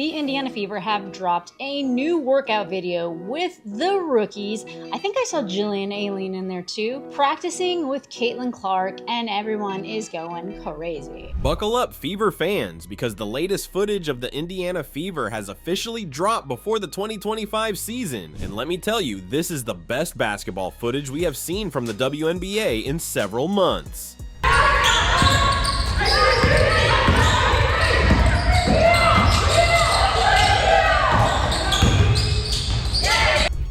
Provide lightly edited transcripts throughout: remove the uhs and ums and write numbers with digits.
the Indiana Fever have dropped a new workout video with the rookies. I think I saw Jillian Aileen in there too, practicing with Caitlin Clark, and everyone is going crazy. Buckle up, Fever fans, because the latest footage of the Indiana Fever has officially dropped before the 2025 season. And let me tell you, this is the best basketball footage we have seen from the WNBA in several months.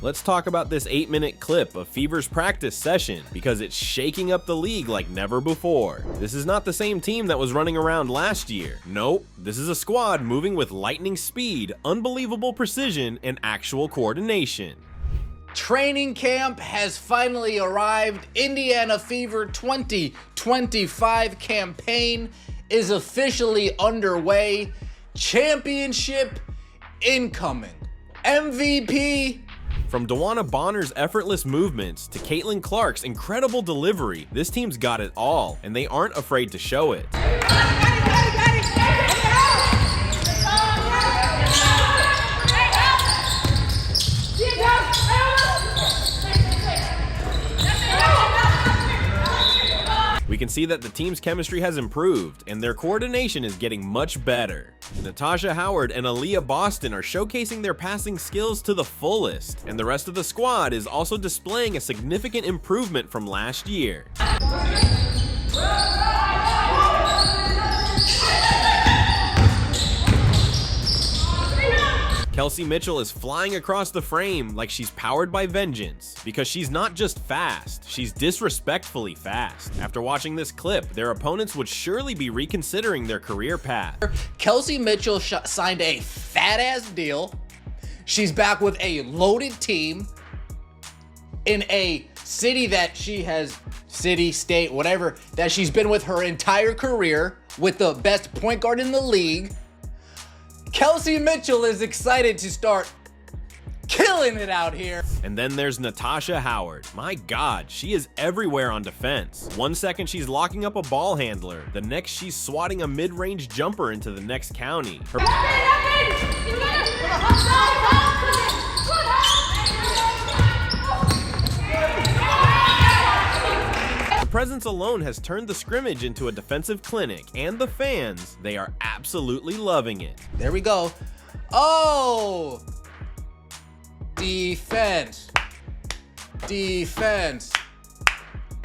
Let's talk about this 8-minute clip of Fever's practice session because it's shaking up the league like never before. This is not the same team that was running around last year. Nope, this is a squad moving with lightning speed, unbelievable precision, and actual coordination. Training camp has finally arrived. Indiana Fever 2025 campaign is officially underway. Championship incoming. MVP. From Dewanna Bonner's effortless movements to Caitlin Clark's incredible delivery, this team's got it all, and they aren't afraid to show it. We can see that the team's chemistry has improved, and their coordination is getting much better. Natasha Howard and Aliyah Boston are showcasing their passing skills to the fullest, and the rest of the squad is also displaying a significant improvement from last year. Kelsey Mitchell is flying across the frame like she's powered by vengeance, because she's not just fast, she's disrespectfully fast. After watching this clip, their opponents would surely be reconsidering their career path. Kelsey Mitchell signed a fat-ass deal. She's back with a loaded team in a city that she has, city, state, whatever, that she's been with her entire career, with the best point guard in the league. Kelsey Mitchell is excited to start killing it out here. And then there's Natasha Howard. My God, she is everywhere on defense. One second she's locking up a ball handler, the next she's swatting a mid-range jumper into the next county. Her presence alone has turned the scrimmage into a defensive clinic, and the fans, they are absolutely loving it. There we go. Oh! Defense. Defense.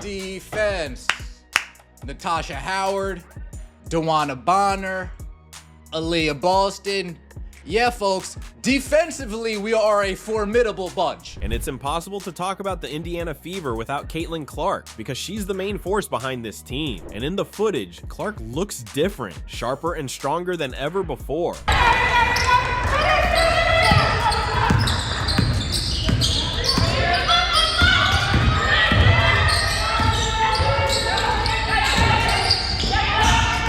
Defense. Natasha Howard, Dewanna Bonner, Aliyah Boston. Yeah, folks, defensively, we are a formidable bunch. And it's impossible to talk about the Indiana Fever without Caitlin Clark, because she's the main force behind this team. And in the footage, Clark looks different, sharper and stronger than ever before.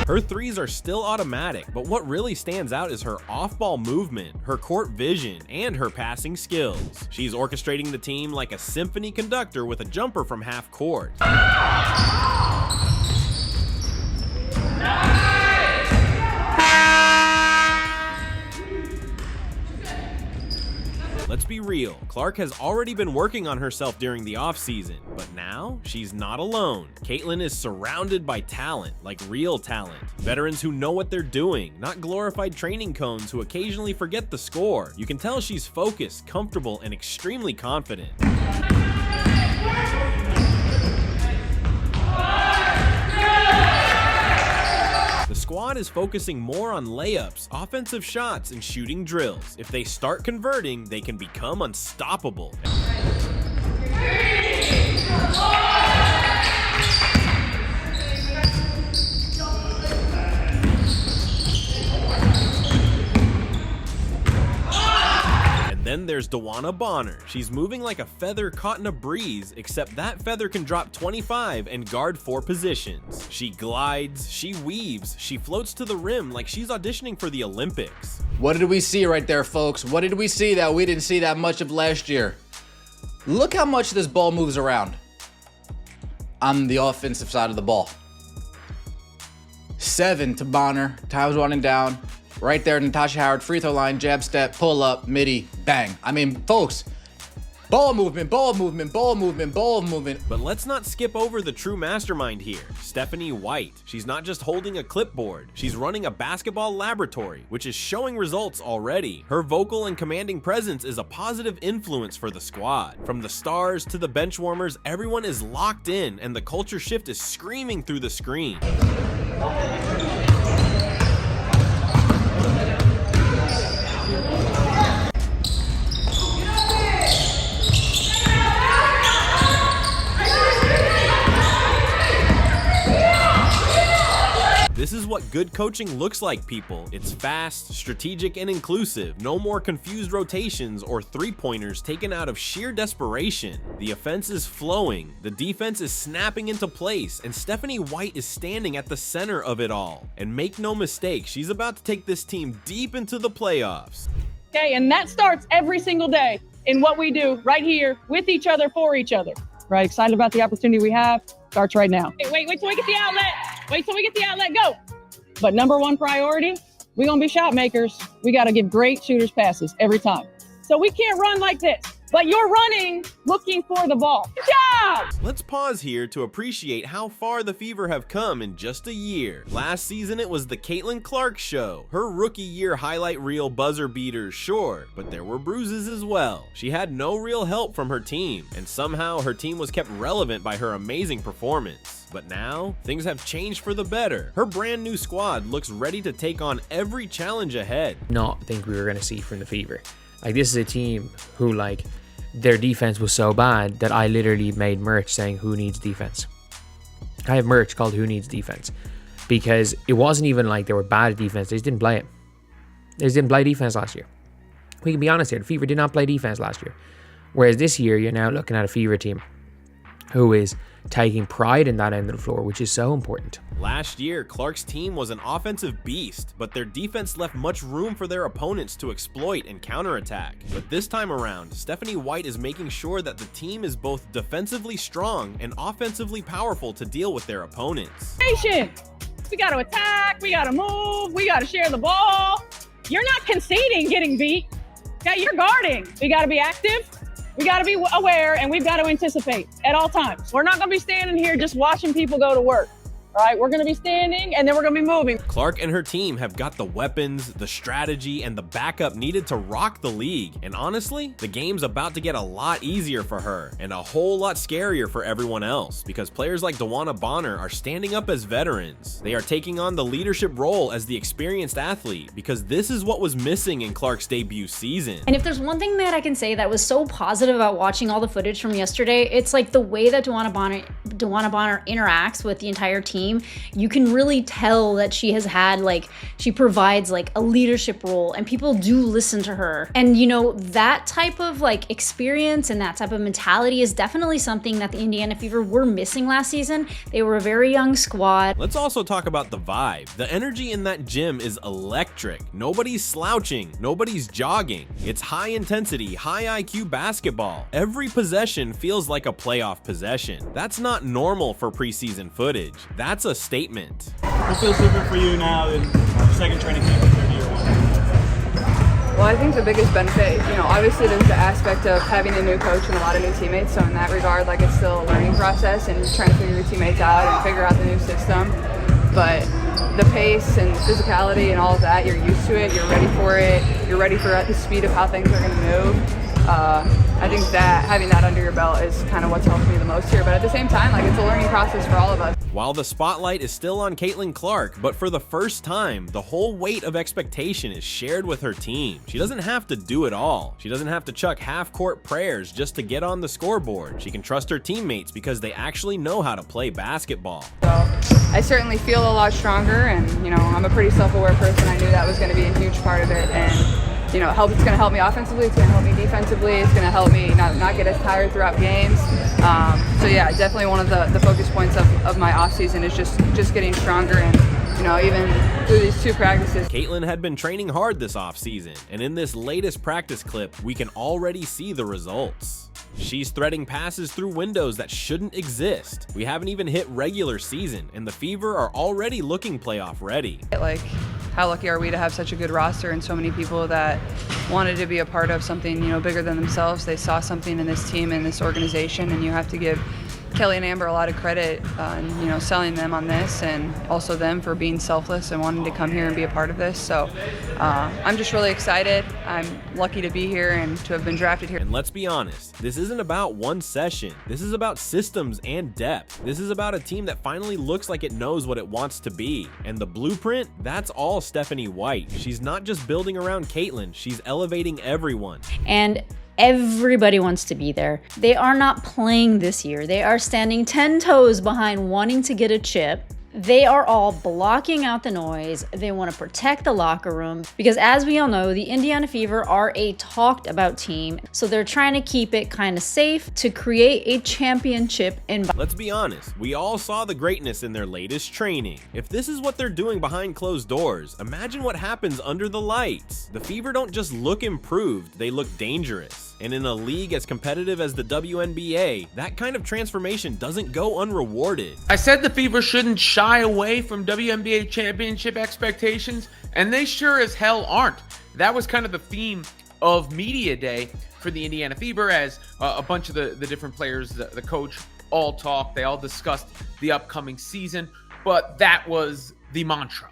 Her threes are still automatic, but what really stands out is her off-ball movement, her court vision, and her passing skills. She's orchestrating the team like a symphony conductor with a jumper from half court. Let's be real, Clark has already been working on herself during the offseason, but now she's not alone. Caitlin is surrounded by talent, like real talent. Veterans who know what they're doing, not glorified training cones who occasionally forget the score. You can tell she's focused, comfortable, and extremely confident. The squad is focusing more on layups, offensive shots, and shooting drills. If they start converting, they can become unstoppable. Then there's Dewanna Bonner. She's moving like a feather caught in a breeze, except that feather can drop 25 and guard 4 positions. She glides, she weaves, she floats to the rim like she's auditioning for the Olympics. What did we see right there, folks? What did we see that we didn't see that much of last year? Look how much this ball moves around on the offensive side of the ball. 7 to Bonner, time's running down. Right there, Natasha Howard, free throw line, jab step, pull up, midi, bang. I mean, folks, ball movement, ball movement, ball movement, ball movement. But let's not skip over the true mastermind here, Stephanie White. She's not just holding a clipboard, she's running a basketball laboratory, which is showing results already. Her vocal and commanding presence is a positive influence for the squad. From the stars to the bench warmers, everyone is locked in, and the culture shift is screaming through the screen. This is what good coaching looks like, people. It's fast, strategic, and inclusive. No more confused rotations or three-pointers taken out of sheer desperation. The offense is flowing, the defense is snapping into place, and Stephanie White is standing at the center of it all. And make no mistake, she's about to take this team deep into the playoffs. Okay, and that starts every single day in what we do right here with each other, for each other. Right, excited about the opportunity we have. Starts right now. Wait till we get the outlet. Wait till we get the outlet, go. But number one priority, we're gonna be shot makers. We gotta give great shooters passes every time. So we can't run like this, but you're running looking for the ball. Good job! Let's pause here to appreciate how far the Fever have come in just a year. Last season, it was the Caitlin Clark show. Her rookie year highlight reel buzzer beaters, sure, but there were bruises as well. She had no real help from her team, and somehow her team was kept relevant by her amazing performance. But now, things have changed for the better. Her brand new squad looks ready to take on every challenge ahead. Not think we were going to see from the Fever. Like, this is a team who, like, their defense was so bad that I literally made merch saying who needs defense. I have merch called Who Needs Defense, because it wasn't even like they were bad at defense. They just didn't play it. They just didn't play defense last year. We can be honest here. The Fever did not play defense last year. Whereas this year, you're now looking at a Fever team who is taking pride in that end of the floor, which is so important. Last year, Clark's team was an offensive beast, but their defense left much room for their opponents to exploit and counterattack. But this time around, Stephanie White is making sure that the team is both defensively strong and offensively powerful to deal with their opponents. We got to attack, we got to move, we got to share the ball. You're not conceding getting beat. Okay, you're guarding. We got to be active. We got to be aware, and we've got to anticipate at all times. We're not going to be standing here just watching people go to work. All right, we're going to be standing, and then we're going to be moving. Clark and her team have got the weapons, the strategy, and the backup needed to rock the league. And honestly, the game's about to get a lot easier for her and a whole lot scarier for everyone else, because players like Dewanna Bonner are standing up as veterans. They are taking on the leadership role as the experienced athlete, because this is what was missing in Clark's debut season. And if there's one thing that I can say that was so positive about watching all the footage from yesterday, it's like the way that Dewanna Bonner interacts with the entire team. You can really tell that she has had, like, she provides like a leadership role, and people do listen to her. And you know, that type of like experience and that type of mentality is definitely something that the Indiana Fever were missing last season. They were a very young squad. Let's also talk about the vibe. The energy in that gym is electric. Nobody's slouching, nobody's jogging. It's high intensity, high IQ basketball. Every possession feels like a playoff possession. That's not normal for preseason footage. That's a statement. What feels different for you now in your second training camp compared to year one? Well, I think the biggest benefit, obviously there's the aspect of having a new coach and a lot of new teammates. So in that regard, like, it's still a learning process and just trying to figure your teammates out and figure out the new system. But the pace and physicality and all of that, you're used to it, you're ready for it, you're ready for the speed of how things are going to move. I think that having that under your belt is kind of what's helped me the most here. But at the same time, like, it's a learning process for all of us. While the spotlight is still on Caitlin Clark, but for the first time, the whole weight of expectation is shared with her team. She doesn't have to do it all. She doesn't have to chuck half-court prayers just to get on the scoreboard. She can trust her teammates because they actually know how to play basketball. So I certainly feel a lot stronger, and I'm a pretty self-aware person. I knew that was going to be a huge part of it, and it's going to help me offensively, it's going to help me defensively, it's going to help me not get as tired throughout games. So yeah, definitely one of the focus points of my offseason is just getting stronger, and even through these two practices. Caitlin had been training hard this offseason, and in this latest practice clip, we can already see the results. She's threading passes through windows that shouldn't exist. We haven't even hit regular season, and the Fever are already looking playoff ready. Like, how lucky are we to have such a good roster and so many people that wanted to be a part of something, you know, bigger than themselves. They saw something in this team and this organization, and you have to give Kelly and Amber a lot of credit on, you know, selling them on this, and also them for being selfless and wanting to come here and be a part of this. So I'm just really excited. I'm lucky to be here and to have been drafted here. And let's be honest, this isn't about one session. This is about systems and depth. This is about a team that finally looks like it knows what it wants to be. And the blueprint, that's all Stephanie White. She's not just building around Caitlin, she's elevating everyone. And everybody wants to be there. They are not playing this year. They are standing 10 toes behind wanting to get a chip. They are all blocking out the noise. They want to protect the locker room because, as we all know, the Indiana Fever are a talked about team. So they're trying to keep it kind of safe to create a championship environment. Let's be honest, we all saw the greatness in their latest training. If this is what they're doing behind closed doors, imagine what happens under the lights. The Fever don't just look improved, they look dangerous. And in a league as competitive as the WNBA, that kind of transformation doesn't go unrewarded. I said the Fever shouldn't shy away from WNBA championship expectations, and they sure as hell aren't. That was kind of the theme of Media Day for the Indiana Fever, as a bunch of the different players, the coach, all talked. They all discussed the upcoming season, but that was the mantra.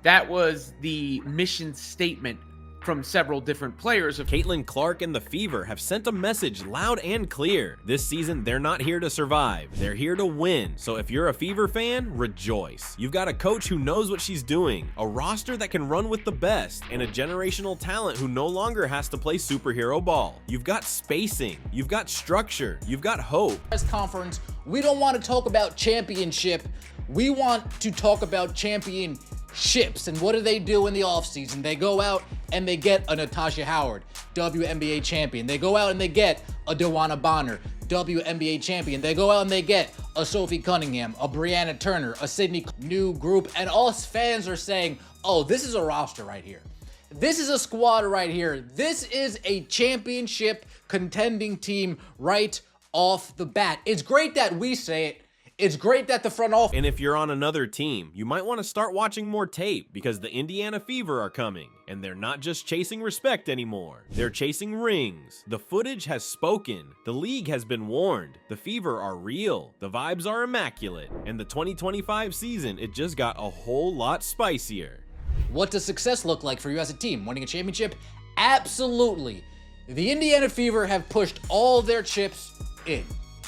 That was the mission statement from several different players. Caitlin Clark and the Fever have sent a message loud and clear. This season, they're not here to survive. They're here to win. So if you're a Fever fan, rejoice. You've got a coach who knows what she's doing, a roster that can run with the best, and a generational talent who no longer has to play superhero ball. You've got spacing, you've got structure, you've got hope. Press conference, we don't want to talk about championship. We want to talk about championships. And what do they do in the offseason? They go out and they get a Natasha Howard, WNBA champion. They go out and they get a Dewanna Bonner, WNBA champion. They go out and they get a Sophie Cunningham, a Brianna Turner, a Sydney, new group. And us fans are saying, oh, this is a roster right here. This is a squad right here. This is a championship contending team right off the bat. It's great that we say it. It's great that the front office. And if you're on another team, you might want to start watching more tape because the Indiana Fever are coming. And they're not just chasing respect anymore. They're chasing rings. The footage has spoken. The league has been warned. The Fever are real. The vibes are immaculate. And the 2025 season, it just got a whole lot spicier. What does success look like for you as a team? Winning a championship? Absolutely. The Indiana Fever have pushed all their chips in.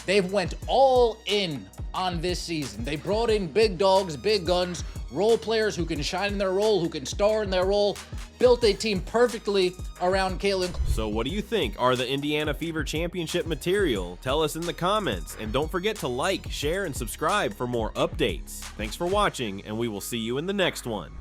They've went all in on this season. They brought in big dogs, big guns, role players who can shine in their role, who can star in their role, built a team perfectly around Caitlin. So what do you think? Are the Indiana Fever championship material? Tell us in the comments, and don't forget to like, share, and subscribe for more updates. Thanks for watching, and we will see you in the next one.